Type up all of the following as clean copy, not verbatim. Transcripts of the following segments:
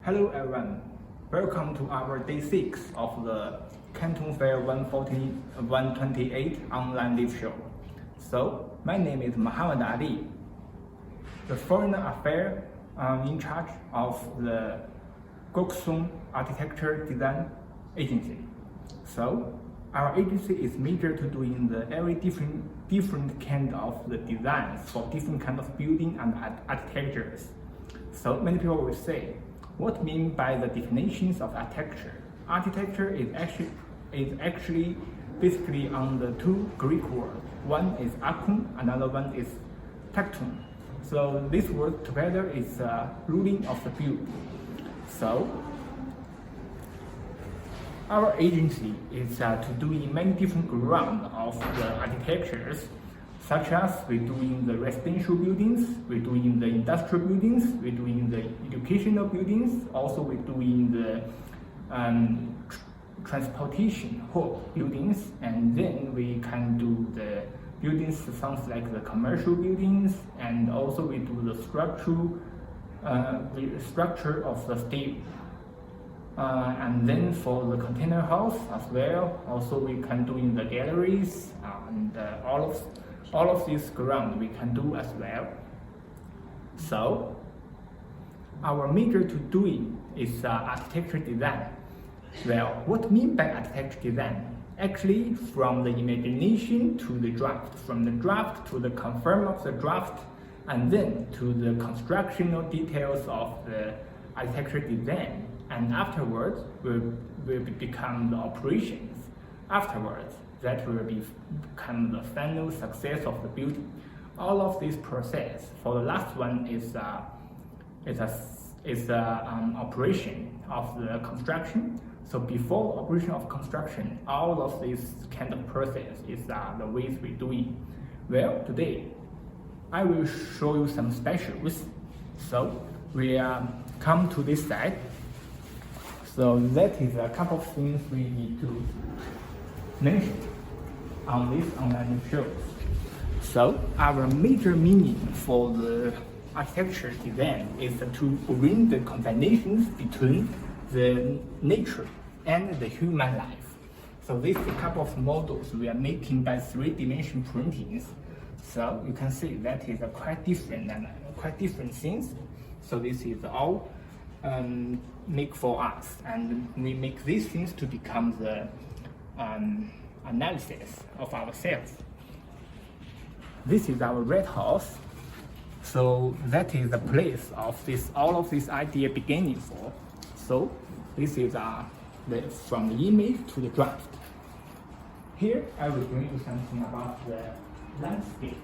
Hello everyone, welcome to our day 6 of the Canton Fair 128 online live show. So, my name is Muhammad Ali, the Foreign Affairs in charge of the Goksun Architecture Design agency. So, our agency is major to doing the very different kind of the designs for different kind of building and architectures. So many people will say, what mean by the definitions of architecture? Architecture is actually basically on the two Greek words. One is archon, another one is tecton. So this word together is ruling of the building. So our agency is to doing many different ground of the architectures, such as we're doing the residential buildings, we're doing the industrial buildings, we're doing the educational buildings, also we're doing the transportation hub buildings, and then we can do the buildings sounds like the commercial buildings, and also we do the structure of the steel. And then for the container house as well, also we can do in the galleries, and all of this ground we can do as well. So our major to doing is architecture design. Well, what mean by architecture design? Actually, from the imagination to the draft, from the draft to the confirm of the draft, and then to the constructional details of the architecture design, and afterwards will become the operations. Afterwards, that will become the final success of the building. All of this process, for the last one is operation of the construction. So before operation of construction, all of this kind of process is the ways we do it. Well, today I will show you some specials. So we come to this side. So that is a couple of things we need to mention on this online show. So our major meaning for the architecture design is to bring the combinations between the nature and the human life. So this is a couple of models we are making by 3D printings. So you can see that is quite different things. So this is all make for us, and we make these things to become the analysis of ourselves. This is our red house. So that is the place of all of this idea beginning for. So this is from the image to the draft. Here I will bring you something about the landscape.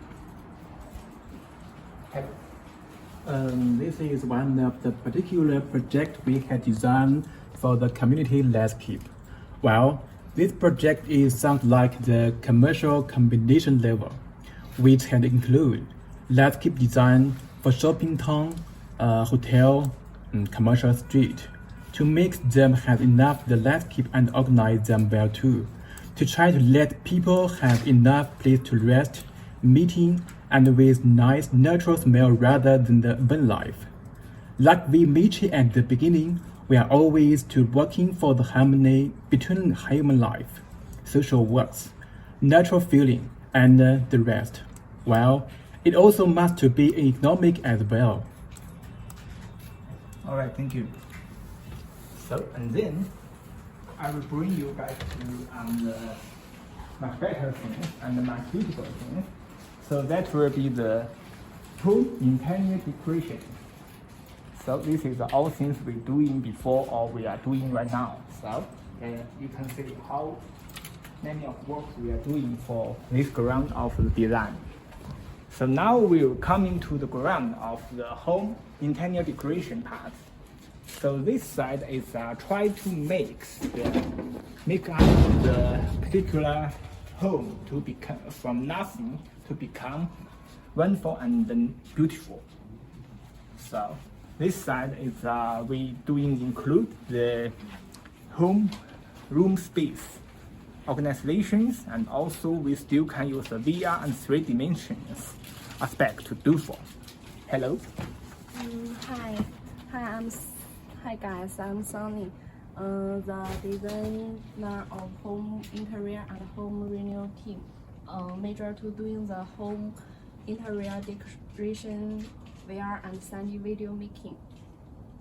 This is one of the particular project we had designed for the community landscape. Well, this project sounds like the commercial combination level, which can include landscape design for shopping town, hotel, and commercial street, to make them have enough the landscape and organize them well too, to try to let people have enough place to rest, meeting, and with nice natural smell rather than the urban life. Like we mentioned at the beginning, we are always to working for the harmony between human life, social works, natural feeling, and the rest. Well, it also must to be economic as well. All right, thank you. So, and then I will bring you back to the much better things and the much beautiful things. So that will be the home interior decoration. So this is all things we're doing before or we are doing right now. So you can see how many of work we are doing for this ground of the design. So now we'll come into the ground of the home interior decoration part. So this side is try to make up the particular home to become from nothing to become wonderful and beautiful. So this side is we doing include the home room space organizations, and also we still can use the VR and 3 dimensions aspect to do for. Hello. Hi, Hi guys, I'm Sunny, the designer of home interior and home renewal team. Major to doing the home interior decoration, VR and 3D video making.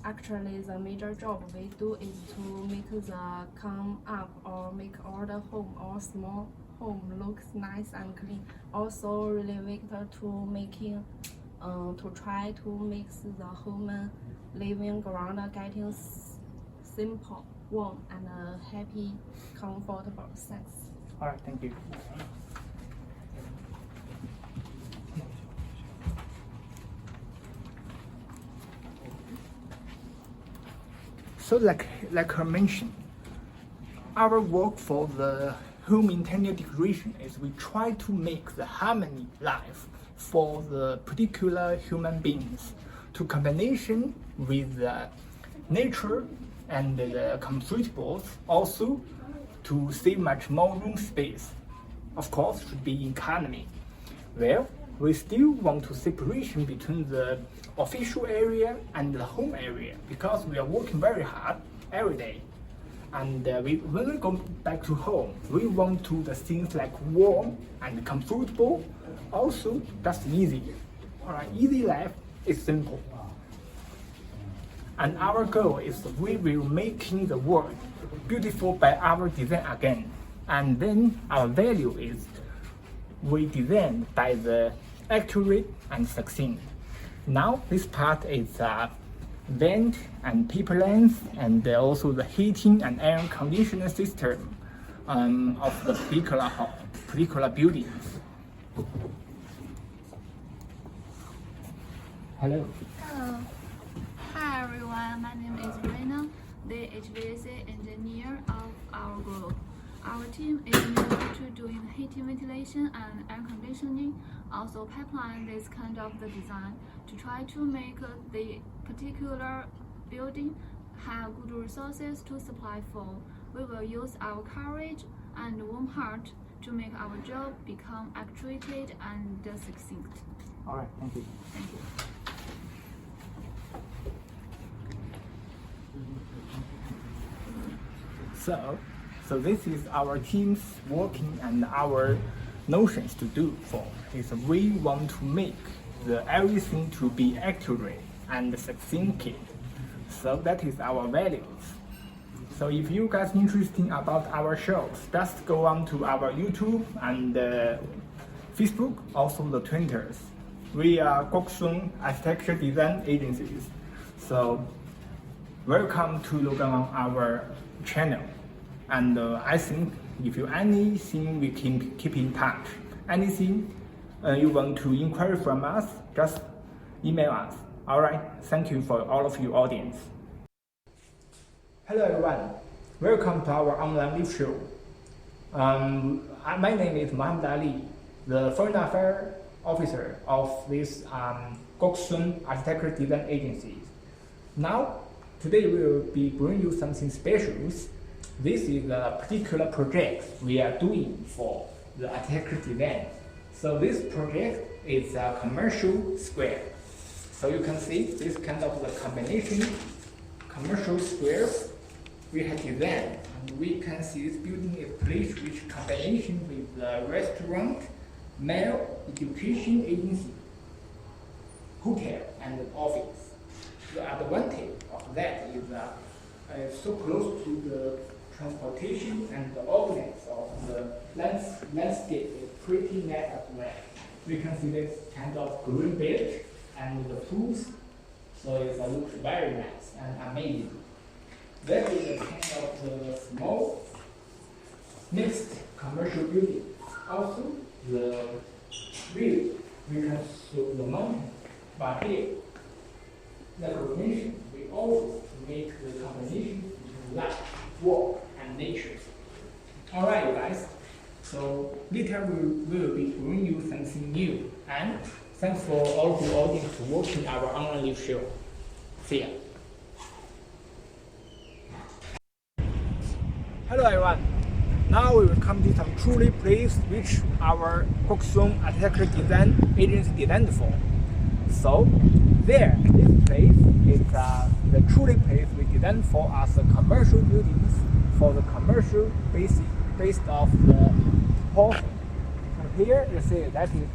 Actually, the major job we do is to make the come up or make all the home or small home looks nice and clean. Also relevant to making, to try to make the home living ground getting simple, warm, and happy, comfortable. Thanks. All right, thank you. So like I mentioned, our work for the home interior decoration is we try to make the harmony life for the particular human beings to combination with the nature and the comfortables, also to save much more room space. Of course, should be economy. Well, we still want to separation between the official area and the home area because we are working very hard every day. And when we go back to home, we want to the things like warm and comfortable. Also, that's easy. All right, easy life is simple. And our goal is we will making the world beautiful by our design again. And then our value is we design by the accurate and succinct. Now this part is vent and paper length and also the heating and air conditioning system of the particular buildings. Hello. Hello. Hi everyone, my name is Rena, the HVAC engineer of our group. Our team is new to doing heating, ventilation, and air conditioning, also pipeline this kind of the design to try to make the particular building have good resources to supply for. We will use our courage and warm heart to make our job become actuated and succinct. All right, thank you. Thank you. So this is our team's working and our notions to do for is we want to make the everything to be accurate and succinct. So that is our values. So if you guys interested about our shows, just go on to our YouTube and Facebook, also the Twitters. We are Goksun Architecture Design agencies. So welcome to log on our channel. And I think if you anything, we can keep in touch. Anything you want to inquire from us, just email us. All right. Thank you for all of your audience. Hello everyone. Welcome to our online live show. My name is Muhammad Ali, the Foreign Affairs Officer of this Goksun Architecture Design agency. Now, today we will be bringing you something special. This is a particular project we are doing for the architecture design. So this project is a commercial square. So you can see this kind of the combination commercial square we have designed. And we can see this building is placed with combination with the restaurant, mail, education agency, hotel, and office. The advantage of that is so close to the transportation and the ornaments of the landscape is pretty nice as well. We can see this kind of green belt and the pools, so it looks very nice and amazing. That is a kind of the small mixed commercial building. Also, the view we can see the mountain, but here, like we mentioned, we always make the combination between light, work, and nature. All right, guys. So later we will be bringing you something new. And thanks for all of the audience watching our online live show. See ya. Hello everyone. Now we will come to some truly place which our Goksun Architecture Design agency designed for. So there, this place is the truly place we designed designed for as a commercial buildings for the commercial based off the topography. So here you see that is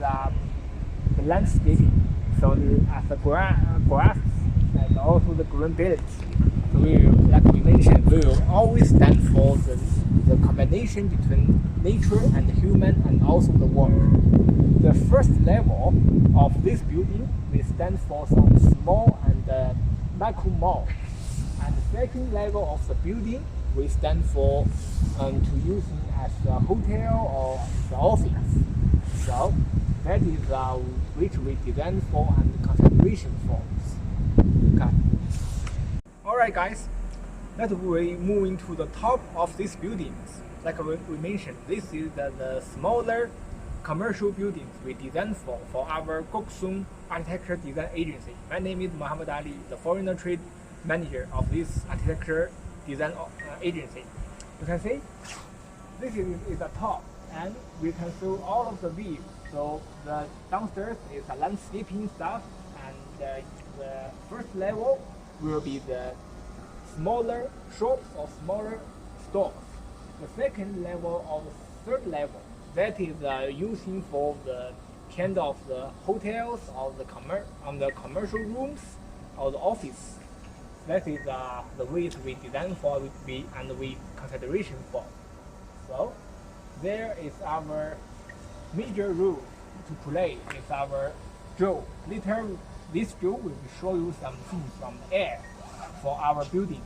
the landscaping. So as the grass and also the green belt, like we mentioned, will always stand for the combination between nature and human and also the work. The first level of this building will stand for some small and micro mall, and the second level of the building will stand for to using as a hotel or the office. So that is which we design for and consideration for. Okay. Alright guys, let's we move into the top of these buildings. Like we mentioned, this is the smaller commercial buildings we designed for our Goksun Architecture Design Agency. My name is Muhammad Ali, the foreign trade manager of this architecture design agency. You can see this is the top, and we can show all of the views. So the downstairs is a landscaping stuff, and the first level will be the smaller shops or smaller stores. The second level or the third level, that is using for the kind of the hotels or the commercial rooms or the office. That is the ways we design for and we consideration for. So there is our major role to play is our drill. Later this drill will show you some things from the air for our building.